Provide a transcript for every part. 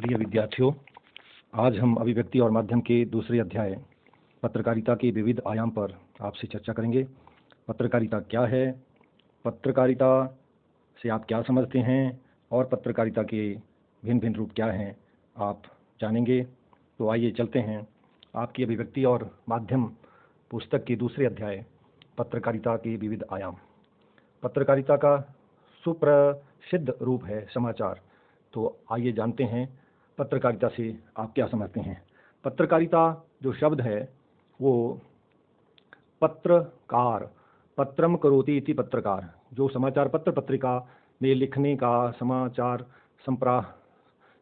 प्रिय विद्यार्थियों, आज हम अभिव्यक्ति और माध्यम के दूसरे अध्याय पत्रकारिता के विविध आयाम पर आपसे चर्चा करेंगे। पत्रकारिता क्या है, पत्रकारिता से आप क्या समझते हैं और पत्रकारिता के भिन्न भिन्न रूप क्या हैं, आप जानेंगे। तो आइए चलते हैं आपकी अभिव्यक्ति और माध्यम पुस्तक के दूसरे अध्याय पत्रकारिता के विविध आयाम। पत्रकारिता का सुप्रसिद्ध रूप है समाचार। तो आइए जानते हैं पत्रकारिता से आप क्या समझते हैं। पत्रकारिता जो शब्द है वो पत्रकार, पत्रम करोति इति पत्रकार, जो समाचार पत्र पत्रिका में लिखने का, समाचार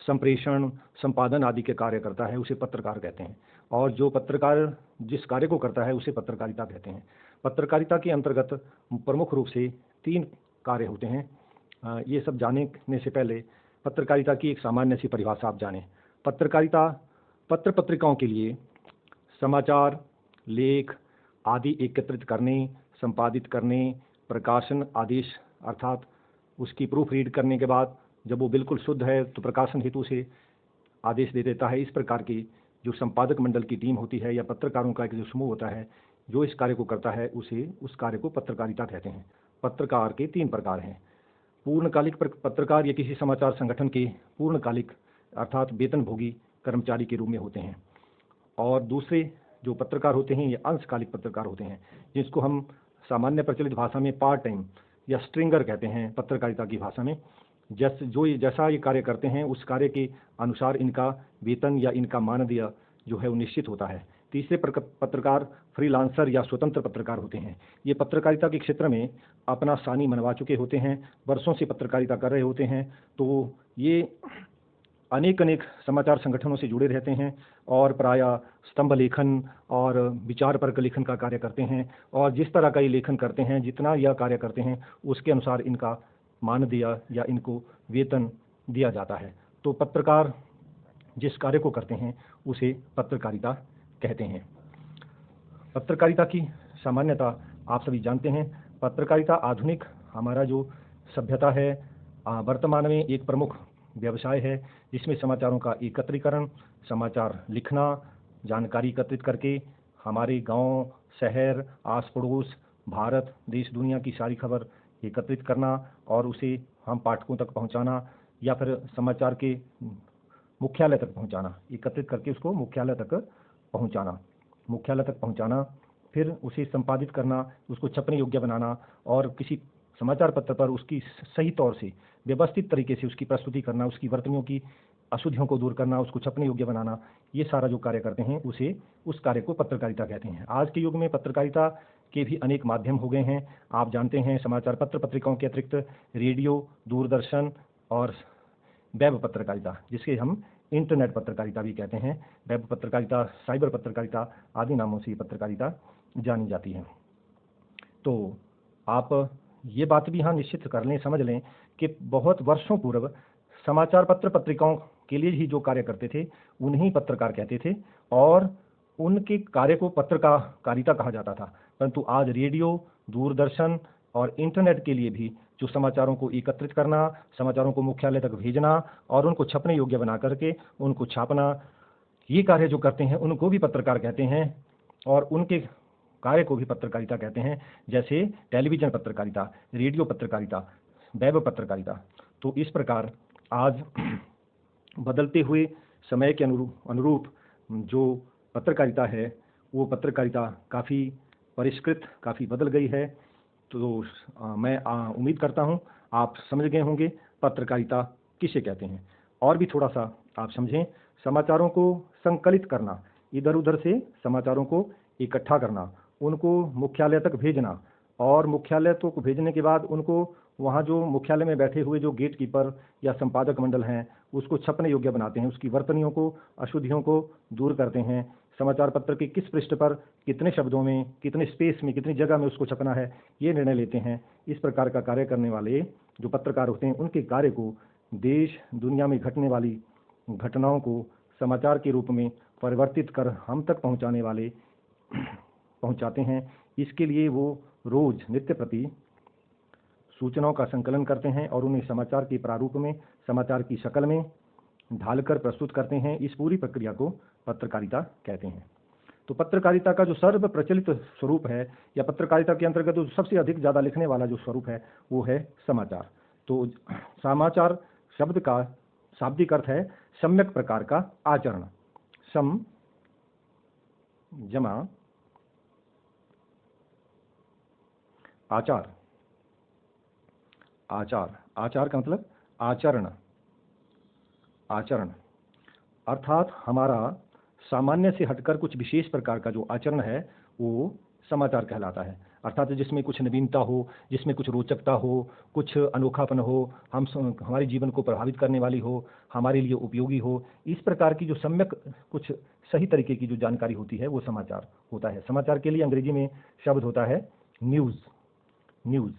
संप्रेषण, संपादन आदि के कार्य करता है उसे पत्रकार कहते हैं। और जो पत्रकार जिस कार्य को करता है उसे पत्रकारिता कहते हैं। पत्रकारिता के अंतर्गत प्रमुख रूप से 3 कार्य होते हैं। ये सब जानने से पहले पत्रकारिता की एक सामान्य सी परिभाषा आप जानें। पत्रकारिता पत्र पत्रिकाओं के लिए समाचार, लेख आदि एकत्रित करने, संपादित करने, प्रकाशन आदेश अर्थात उसकी प्रूफ रीड करने के बाद जब वो बिल्कुल शुद्ध है तो प्रकाशन हेतु से आदेश दे देता है। इस प्रकार की जो संपादक मंडल की टीम होती है या पत्रकारों का एक जो समूह होता है जो इस कार्य को करता है उस कार्य को पत्रकारिता कहते हैं। पत्रकार के 3 प्रकार हैं। पूर्णकालिक पत्रकार ये किसी समाचार संगठन के पूर्णकालिक अर्थात वेतनभोगी कर्मचारी के रूप में होते हैं। और दूसरे जो पत्रकार होते हैं ये अंशकालिक पत्रकार होते हैं, जिसको हम सामान्य प्रचलित भाषा में पार्ट टाइम या स्ट्रिंगर कहते हैं पत्रकारिता की भाषा में। जैसा ये कार्य करते हैं उस कार्य के अनुसार इनका वेतन या इनका मानदेय जो है वो निश्चित होता है। तीसरे पत्रकार फ्रीलांसर या स्वतंत्र पत्रकार होते हैं। ये पत्रकारिता के क्षेत्र में अपना सानी मनवा चुके होते हैं, वर्षों से पत्रकारिता कर रहे होते हैं। तो ये अनेक समाचार संगठनों से जुड़े रहते हैं और प्रायः स्तंभ लेखन और विचार परक लेखन का कार्य करते हैं। और जिस तरह का ये लेखन करते हैं, जितना यह कार्य करते हैं उसके अनुसार इनका मानदेय या इनको वेतन दिया जाता है। तो पत्रकार जिस कार्य को करते हैं उसे पत्रकारिता कहते हैं। पत्रकारिता की सामान्यता आप सभी जानते हैं। पत्रकारिता आधुनिक हमारा जो सभ्यता है वर्तमान में एक प्रमुख व्यवसाय है, जिसमें समाचारों का एकत्रीकरण, समाचार लिखना, जानकारी एकत्रित करके हमारे गांव, शहर, आस पड़ोस, भारत, देश दुनिया की सारी खबर एकत्रित करना और उसे हम पाठकों तक पहुंचाना या फिर समाचार के मुख्यालय तक पहुंचाना, एकत्रित करके उसको मुख्यालय तक पहुंचाना, फिर उसे संपादित करना, उसको छपने योग्य बनाना और किसी समाचार पत्र पर उसकी सही तौर से व्यवस्थित तरीके से उसकी प्रस्तुति करना, उसकी वर्तनियों की अशुद्धियों को दूर करना, उसको छपने योग्य बनाना, ये सारा जो कार्य करते हैं उस कार्य को पत्रकारिता कहते हैं। आज के युग में पत्रकारिता के भी अनेक माध्यम हो गए हैं। आप जानते हैं समाचार पत्र पत्रिकाओं के अतिरिक्त रेडियो, दूरदर्शन और वेब पत्रकारिता, जिसे हम इंटरनेट पत्रकारिता भी कहते हैं, वेब पत्रकारिता, साइबर पत्रकारिता आदि नामों से पत्रकारिता जानी जाती है। तो आप ये बात भी यहाँ निश्चित कर लें, समझ लें कि बहुत वर्षों पूर्व समाचार पत्र पत्रिकाओं के लिए ही जो कार्य करते थे उन्हीं पत्रकार कहते थे और उनके कार्य को पत्रकारिता कहा जाता था। परंतु आज रेडियो, दूरदर्शन और इंटरनेट के लिए भी जो समाचारों को एकत्रित करना, समाचारों को मुख्यालय तक भेजना और उनको छपने योग्य बना करके उनको छापना, ये कार्य जो करते हैं उनको भी पत्रकार कहते हैं और उनके कार्य को भी पत्रकारिता कहते हैं, जैसे टेलीविज़न पत्रकारिता, रेडियो पत्रकारिता, वेब पत्रकारिता। तो इस प्रकार आज बदलते हुए समय के अनुरूप जो पत्रकारिता है वो पत्रकारिता काफ़ी परिष्कृत, काफ़ी बदल गई है। तो मैं उम्मीद करता हूँ आप समझ गए होंगे पत्रकारिता किसे कहते हैं। और भी थोड़ा सा आप समझें, समाचारों को संकलित करना, इधर उधर से समाचारों को इकट्ठा करना, उनको मुख्यालय तक भेजना और मुख्यालय तक भेजने के बाद उनको वहाँ जो मुख्यालय में बैठे हुए जो गेट कीपर या संपादक मंडल हैं उसको छपने योग्य बनाते हैं, उसकी वर्तनियों को, अशुद्धियों को दूर करते हैं। समाचार पत्र के किस पृष्ठ पर कितने शब्दों में, कितने स्पेस में, कितनी जगह में उसको छपना है, ये निर्णय लेते हैं। इस प्रकार का कार्य करने वाले जो पत्रकार होते हैं उनके कार्य को देश दुनिया में घटने वाली घटनाओं को समाचार के रूप में परिवर्तित कर हम तक पहुंचाते हैं। इसके लिए वो रोज नित्य प्रति सूचनाओं का संकलन करते हैं और उन्हें समाचार के प्रारूप में, समाचार की शक्ल में ढालकर प्रस्तुत करते हैं, इस पूरी प्रक्रिया को पत्रकारिता कहते हैं। तो पत्रकारिता का जो सर्व प्रचलित स्वरूप है या पत्रकारिता के अंतर्गत जो सबसे अधिक ज़्यादा लिखने वाला जो स्वरूप है वो है समाचार। तो समाचार शब्द का शाब्दिक अर्थ है सम्यक प्रकार का आचरण। सम जमा आचार, आचार, आचार का मतलब आचरण, आचरण अर्थात हमारा सामान्य से हटकर कुछ विशेष प्रकार का जो आचरण है वो समाचार कहलाता है। अर्थात जिसमें कुछ नवीनता हो, जिसमें कुछ रोचकता हो, कुछ अनोखापन हो, हमारे जीवन को प्रभावित करने वाली हो, हमारे लिए उपयोगी हो, इस प्रकार की जो सम्यक कुछ सही तरीके की जो जानकारी होती है वो समाचार होता है। समाचार के लिए अंग्रेजी में शब्द होता है न्यूज़। न्यूज़,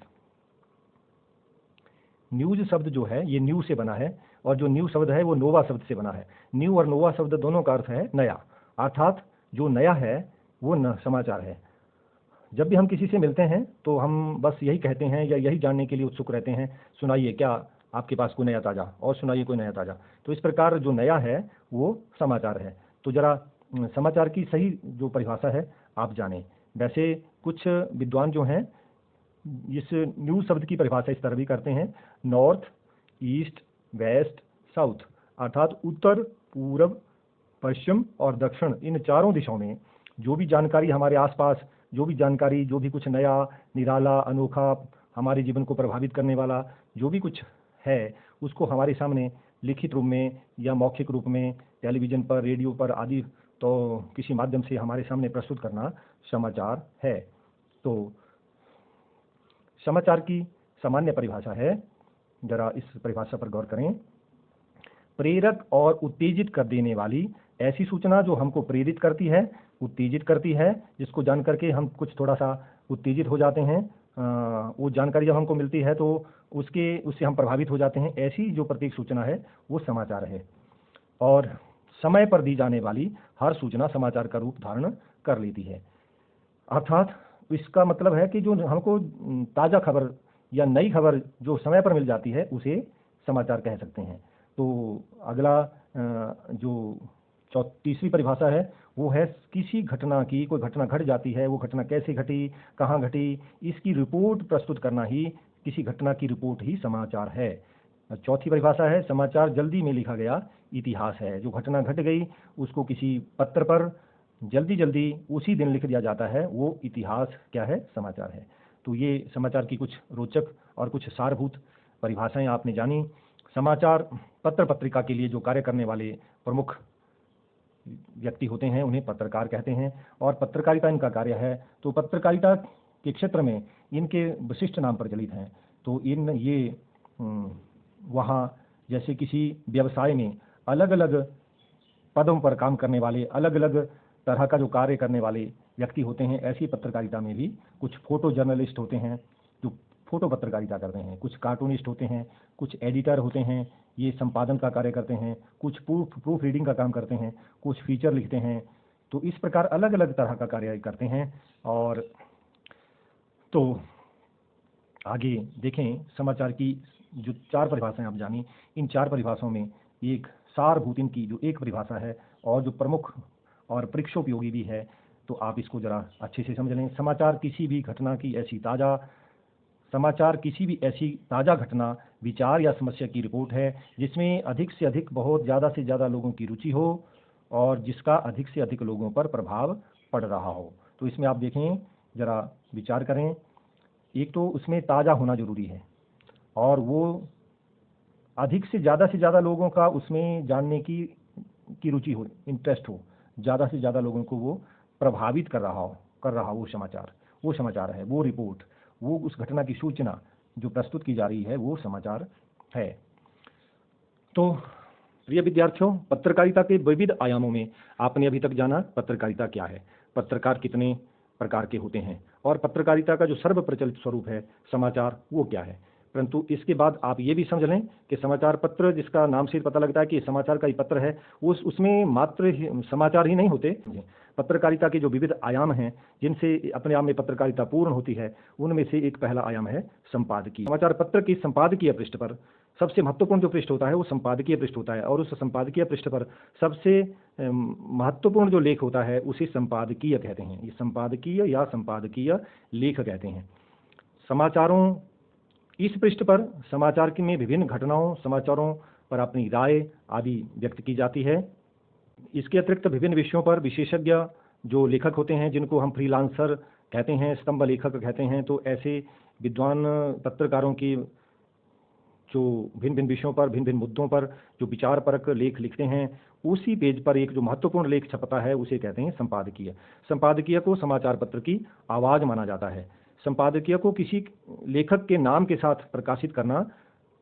न्यूज़ शब्द जो है ये न्यू से बना है और जो न्यू शब्द है वो नोवा शब्द से बना है। न्यू और नोवा शब्द दोनों का अर्थ है नया, अर्थात जो नया है वो समाचार है। जब भी हम किसी से मिलते हैं तो हम बस यही कहते हैं या यही जानने के लिए उत्सुक रहते हैं, सुनाइए क्या आपके पास कोई नया ताज़ा, और सुनाइए कोई नया ताज़ा। तो इस प्रकार जो नया है वो समाचार है। तो जरा समाचार की सही जो परिभाषा है आप जानें। वैसे कुछ विद्वान जो हैं इस न्यूज़ शब्द की परिभाषा इस तरह भी करते हैं, नॉर्थ, ईस्ट, वेस्ट, साउथ, अर्थात उत्तर, पूरब, पश्चिम और दक्षिण, इन चारों दिशाओं में जो भी जानकारी हमारे आसपास, जो भी जानकारी, जो भी कुछ नया, निराला, अनोखा, हमारे जीवन को प्रभावित करने वाला जो भी कुछ है उसको हमारे सामने लिखित रूप में या मौखिक रूप में टेलीविज़न पर, रेडियो पर आदि तो किसी माध्यम से हमारे सामने प्रस्तुत करना समाचार है। तो समाचार की सामान्य परिभाषा है, जरा इस परिभाषा पर गौर करें, प्रेरक और उत्तेजित कर देने वाली ऐसी सूचना जो हमको प्रेरित करती है, उत्तेजित करती है, जिसको जान करके हम कुछ थोड़ा सा उत्तेजित हो जाते हैं। वो जानकारी जब हमको मिलती है तो उससे हम प्रभावित हो जाते हैं। ऐसी जो प्रत्येक सूचना है वो समाचार है। और समय पर दी जाने वाली हर सूचना समाचार का रूप धारण कर लेती है। अर्थात इसका मतलब है कि जो हमको ताज़ा खबर या नई खबर जो समय पर मिल जाती है उसे समाचार कह सकते हैं। तो अगला जो तीसरी परिभाषा है वो है किसी घटना की, कोई घटना घट जाती है, वो घटना कैसे घटी, कहाँ घटी, इसकी रिपोर्ट प्रस्तुत करना ही, किसी घटना की रिपोर्ट ही समाचार है। चौथी परिभाषा है समाचार जल्दी में लिखा गया इतिहास है। जो घटना घट गई उसको किसी पत्र पर जल्दी जल्दी उसी दिन लिख दिया जाता है, वो इतिहास क्या है, समाचार है। तो ये समाचार की कुछ रोचक और कुछ सारभूत परिभाषाएं आपने जानी। समाचार पत्र पत्रिका के लिए जो कार्य करने वाले प्रमुख व्यक्ति होते हैं उन्हें पत्रकार कहते हैं और पत्रकारिता इनका कार्य है। तो पत्रकारिता के क्षेत्र में इनके विशिष्ट नाम प्रचलित हैं। तो ये वहाँ जैसे किसी व्यवसाय में अलग अलग पदों पर काम करने वाले, अलग अलग तरह का जो कार्य करने वाले व्यक्ति होते हैं, ऐसी पत्रकारिता में भी कुछ फोटो जर्नलिस्ट होते हैं जो फोटो पत्रकारिता करते हैं, कुछ कार्टूनिस्ट होते हैं, कुछ एडिटर होते हैं, ये संपादन का कार्य करते हैं, कुछ प्रूफ रीडिंग का काम करते हैं, कुछ फीचर लिखते हैं। तो इस प्रकार अलग अलग तरह का कार्य करते हैं। और तो आगे देखें, समाचार की जो चार परिभाषाएं आप जानी, इन चार परिभाषाओं में एक सारभूत इनकी जो एक परिभाषा है और जो प्रमुख और परीक्षोपयोगी भी है, तो आप इसको जरा अच्छे से समझ लें। समाचार किसी भी ऐसी ताज़ा घटना, विचार या समस्या की रिपोर्ट है जिसमें अधिक से अधिक, बहुत ज़्यादा से ज़्यादा लोगों की रुचि हो और जिसका अधिक से अधिक लोगों पर प्रभाव पड़ रहा हो। तो इसमें आप देखें, ज़रा विचार करें। एक तो उसमें ताज़ा होना ज़रूरी है और वो अधिक से ज़्यादा लोगों का उसमें जानने की रुचि हो, इंटरेस्ट हो, ज़्यादा से ज़्यादा लोगों को वो प्रभावित कर रहा हो वो समाचार है, वो रिपोर्ट, वो उस घटना की सूचना जो प्रस्तुत की जा रही है वो समाचार है। तो प्रिय विद्यार्थियों, पत्रकारिता के विविध आयामों में आपने अभी तक जाना पत्रकारिता क्या है, पत्रकार कितने प्रकार के होते हैं और पत्रकारिता का जो सर्व प्रचलित स्वरूप है समाचार वो क्या है। परंतु इसके बाद आप ये भी समझ लें कि समाचार पत्र, जिसका नाम से पता लगता है कि समाचार का ही पत्र है, उसमें मात्र समाचार ही नहीं होते। पत्रकारिता के जो विविध आयाम हैं जिनसे अपने आप में पत्रकारिता पूर्ण होती है, उनमें से एक पहला आयाम है संपादकीय। समाचार पत्र की संपादकीय पृष्ठ पर सबसे महत्वपूर्ण जो पृष्ठ होता है वो संपादकीय पृष्ठ होता है, और उस संपादकीय पृष्ठ पर सबसे महत्वपूर्ण जो लेख होता है उसे संपादकीय कहते हैं। ये संपादकीय या संपादकीय लेख कहते हैं। समाचारों, इस पृष्ठ पर समाचार में विभिन्न घटनाओं, समाचारों पर अपनी राय आदि व्यक्त की जाती है। इसके अतिरिक्त विभिन्न विषयों पर विशेषज्ञ जो लेखक होते हैं, जिनको हम फ्रीलांसर कहते हैं, स्तंभ लेखक कहते हैं, तो ऐसे विद्वान पत्रकारों की जो भिन्न भिन्न विषयों पर, भिन्न भिन्न मुद्दों पर जो विचारपरक लेख लिखते हैं, उसी पेज पर एक जो महत्वपूर्ण लेख छपता है उसे कहते हैं संपादकीय। संपादकीय को समाचार पत्र की आवाज़ माना जाता है। संपादकीय को किसी लेखक के नाम के साथ प्रकाशित करना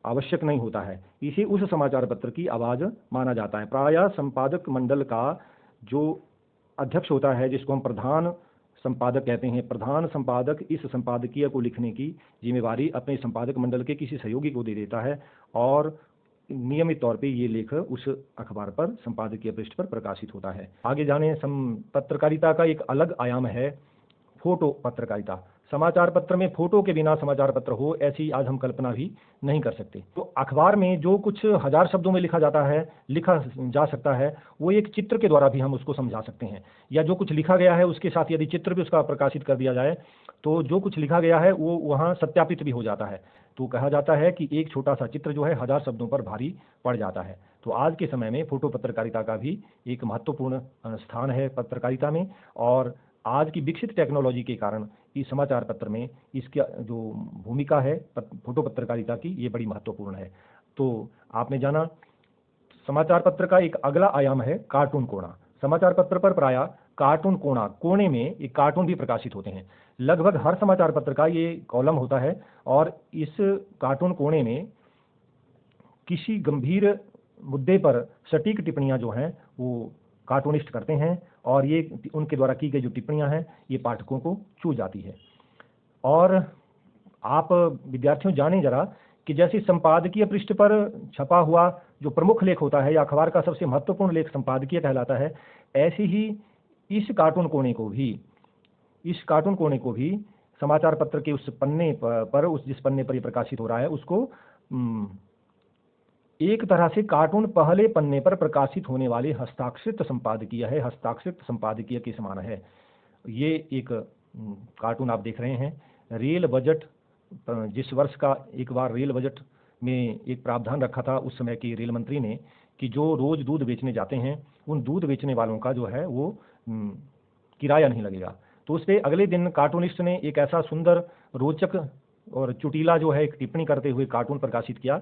आवश्यक नहीं होता है, इसे उस समाचार पत्र की आवाज़ माना जाता है। प्रायः संपादक मंडल का जो अध्यक्ष होता है, जिसको हम प्रधान संपादक कहते हैं, प्रधान संपादक इस संपादकीय को लिखने की जिम्मेवारी अपने संपादक मंडल के किसी सहयोगी को दे देता है, और नियमित तौर पे ये लेख उस अखबार पर संपादकीय पृष्ठ पर प्रकाशित होता है। आगे जाने, पत्रकारिता का एक अलग आयाम है फोटो पत्रकारिता। समाचार पत्र में फोटो के बिना समाचार पत्र हो, ऐसी आज हम कल्पना भी नहीं कर सकते। तो अखबार में जो कुछ 1000 शब्दों में लिखा जाता है, लिखा जा सकता है, वो एक चित्र के द्वारा भी हम उसको समझा सकते हैं, या जो कुछ लिखा गया है उसके साथ यदि चित्र भी उसका प्रकाशित कर दिया जाए तो जो कुछ लिखा गया है वो वहाँ सत्यापित भी हो जाता है। तो कहा जाता है कि एक छोटा सा चित्र जो है 1000 शब्दों पर भारी पड़ जाता है। तो आज के समय में फोटो पत्रकारिता का भी एक महत्वपूर्ण स्थान है पत्रकारिता में, और आज की विकसित टेक्नोलॉजी के कारण इस समाचार पत्र में इसकी जो भूमिका है फोटो पत्रकारिता की, ये बड़ी महत्वपूर्ण है। तो आपने जाना, समाचार पत्र का एक अगला आयाम है कार्टून कोणा। समाचार पत्र पर प्रायः कार्टून कोने में एक कार्टून भी प्रकाशित होते हैं। लगभग हर समाचार पत्र का ये कॉलम होता है, और इस कार्टून कोने में किसी गंभीर मुद्दे पर सटीक टिप्पणियां जो हैं वो कार्टूनिस्ट करते हैं, और ये उनके द्वारा की गई जो टिप्पणियां हैं ये पाठकों को छू जाती है। और आप विद्यार्थियों जानें जरा कि जैसे संपादकीय पृष्ठ पर छपा हुआ जो प्रमुख लेख होता है या अखबार का सबसे महत्वपूर्ण लेख संपादकीय कहलाता है, ऐसे ही इस कार्टून कोने को भी समाचार पत्र के उस पन्ने पर उस जिस पन्ने पर ये प्रकाशित हो रहा है उसको एक तरह से कार्टून पहले पन्ने पर प्रकाशित होने वाले हस्ताक्षरित संपादकीय है, हस्ताक्षरित संपादकीय के समान है। ये एक कार्टून आप देख रहे हैं। रेल बजट, जिस वर्ष का एक बार रेल बजट में एक प्रावधान रखा था उस समय के रेल मंत्री ने कि जो रोज दूध बेचने जाते हैं उन दूध बेचने वालों का जो है वो किराया नहीं लगेगा। तो उस पर अगले दिन कार्टूनिस्ट ने एक ऐसा सुंदर, रोचक और चुटीला जो है एक टिप्पणी करते हुए कार्टून प्रकाशित किया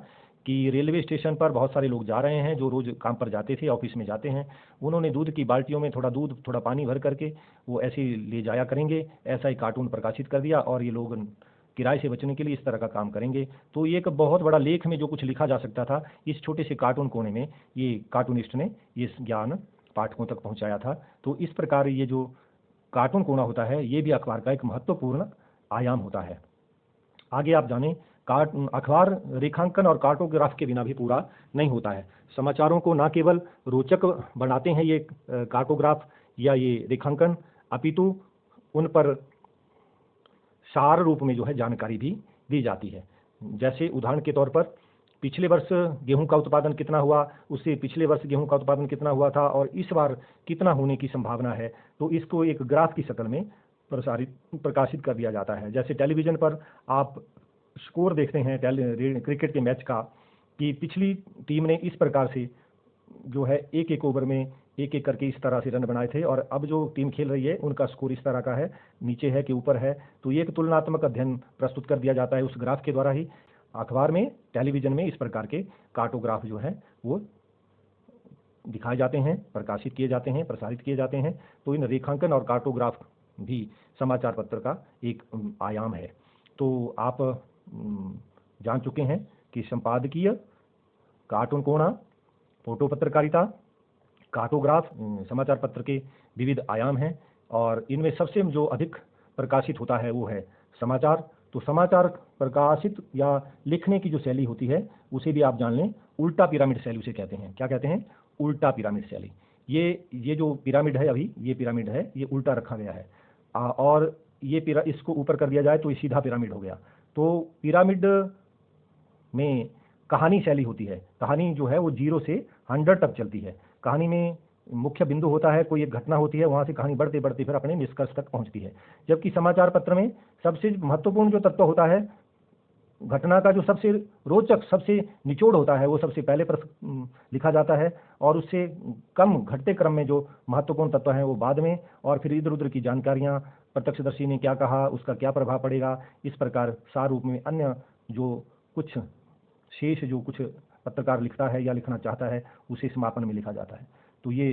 कि रेलवे स्टेशन पर बहुत सारे लोग जा रहे हैं जो रोज काम पर जाते थे, ऑफिस में जाते हैं। उन्होंने दूध की बाल्टियों में थोड़ा दूध, थोड़ा पानी भर करके वो ऐसे ले जाया करेंगे, ऐसा ही कार्टून प्रकाशित कर दिया, और ये लोग किराए से बचने के लिए इस तरह का काम करेंगे। तो ये एक बहुत बड़ा लेख में जो कुछ लिखा जा सकता था, इस छोटे से कार्टून कोने में ये कार्टूनिस्ट ने ये ज्ञान पाठकों तक पहुँचाया था। तो इस प्रकार ये जो कार्टून कोना होता है ये भी अखबार का एक महत्वपूर्ण आयाम होता है। आगे आप जानें, अखबार रेखांकन और कार्टोग्राफ के बिना भी पूरा नहीं होता है। समाचारों को न केवल रोचक बनाते हैं ये कार्टोग्राफ या ये रेखांकन, अपितु उन पर सार रूप में जो है जानकारी भी दी जाती है। जैसे उदाहरण के तौर पर पिछले वर्ष गेहूं का उत्पादन कितना हुआ, उससे पिछले वर्ष गेहूं का उत्पादन कितना हुआ था और इस बार कितना होने की संभावना है, तो इसको एक ग्राफ की शक्ल में प्रकाशित कर दिया जाता है। जैसे टेलीविज़न पर आप स्कोर देखते हैं क्रिकेट के मैच का कि पिछली टीम ने इस प्रकार से जो है एक एक ओवर में एक एक करके इस तरह से रन बनाए थे, और अब जो टीम खेल रही है उनका स्कोर इस तरह का है, नीचे है कि ऊपर है। तो ये एक तुलनात्मक अध्ययन प्रस्तुत कर दिया जाता है उस ग्राफ के द्वारा ही। अखबार में, टेलीविज़न में इस प्रकार के कार्टोग्राफ जो है वो दिखाए जाते हैं, प्रकाशित किए जाते हैं, प्रसारित किए जाते हैं। तो इन रेखांकन और कार्टोग्राफ भी समाचार पत्र का एक आयाम है। तो आप जान चुके हैं कि संपादकीय, कार्टून कोणा, फोटो पत्रकारिता, कार्टोग्राफ समाचार पत्र के विविध आयाम हैं, और इनमें सबसे जो अधिक प्रकाशित होता है वो है समाचार। तो समाचार प्रकाशित या लिखने की जो शैली होती है उसे भी आप जान लें, उल्टा पिरामिड शैली उसे कहते हैं। क्या कहते हैं? उल्टा पिरामिड शैली। ये जो पिरामिड है, अभी ये पिरामिड है, ये उल्टा रखा गया है, और ये इसको ऊपर कर दिया जाए तो ये सीधा पिरामिड हो गया। तो पिरामिड में कहानी शैली होती है। कहानी जो है वो 0 से 100 तक चलती है। कहानी में मुख्य बिंदु होता है, कोई एक घटना होती है, वहाँ से कहानी बढ़ते बढ़ते फिर अपने निष्कर्ष तक पहुँचती है। जबकि समाचार पत्र में सबसे महत्वपूर्ण जो तत्व होता है, घटना का जो सबसे रोचक, सबसे निचोड़ होता है, वो सबसे पहले लिखा जाता है, और उससे कम घटते क्रम में जो महत्वपूर्ण तत्व हैं वो बाद में, और फिर इधर उधर की जानकारियाँ, प्रत्यक्षदर्शी ने क्या कहा, उसका क्या प्रभाव पड़ेगा, इस प्रकार सार रूप में अन्य जो कुछ शेष जो कुछ पत्रकार लिखता है या लिखना चाहता है उसे समापन में लिखा जाता है। तो ये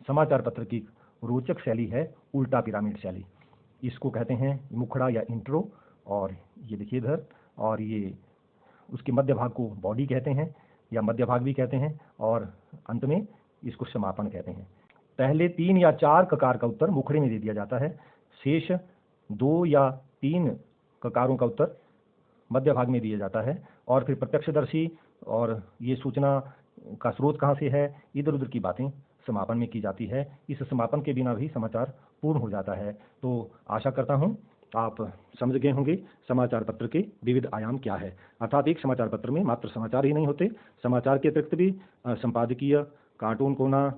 समाचार पत्र की रोचक शैली है, उल्टा पिरामिड शैली। इसको कहते हैं मुखड़ा या इंट्रो, और ये देखिए इधर, और ये उसके मध्य भाग को बॉडी कहते हैं या मध्य भाग भी कहते हैं, और अंत में इसको समापन कहते हैं। पहले 3 या 4 ककार का उत्तर मुखड़े में दे दिया जाता है, शेष 2 या 3 ककारों का उत्तर मध्य भाग में दिया जाता है, और फिर प्रत्यक्षदर्शी और ये सूचना का स्रोत कहाँ से है, इधर उधर की बातें समापन में की जाती है। इस समापन के बिना भी समाचार पूर्ण हो जाता है। तो आशा करता हूँ आप समझ गए होंगे समाचार पत्र के विविध आयाम क्या है। अर्थात एक समाचार पत्र में मात्र समाचार ही नहीं होते, समाचार के अतिरिक्त भी संपादकीय, कार्टून कोना,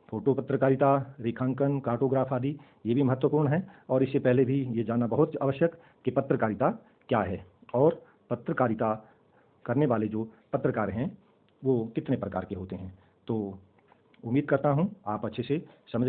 फोटो पत्रकारिता, रेखांकन, कार्टोग्राफ आदि ये भी महत्वपूर्ण है। और इससे पहले भी ये जानना बहुत आवश्यक कि पत्रकारिता क्या है और पत्रकारिता करने वाले जो पत्रकार हैं वो कितने प्रकार के होते हैं। तो उम्मीद करता हूँ आप अच्छे से समझ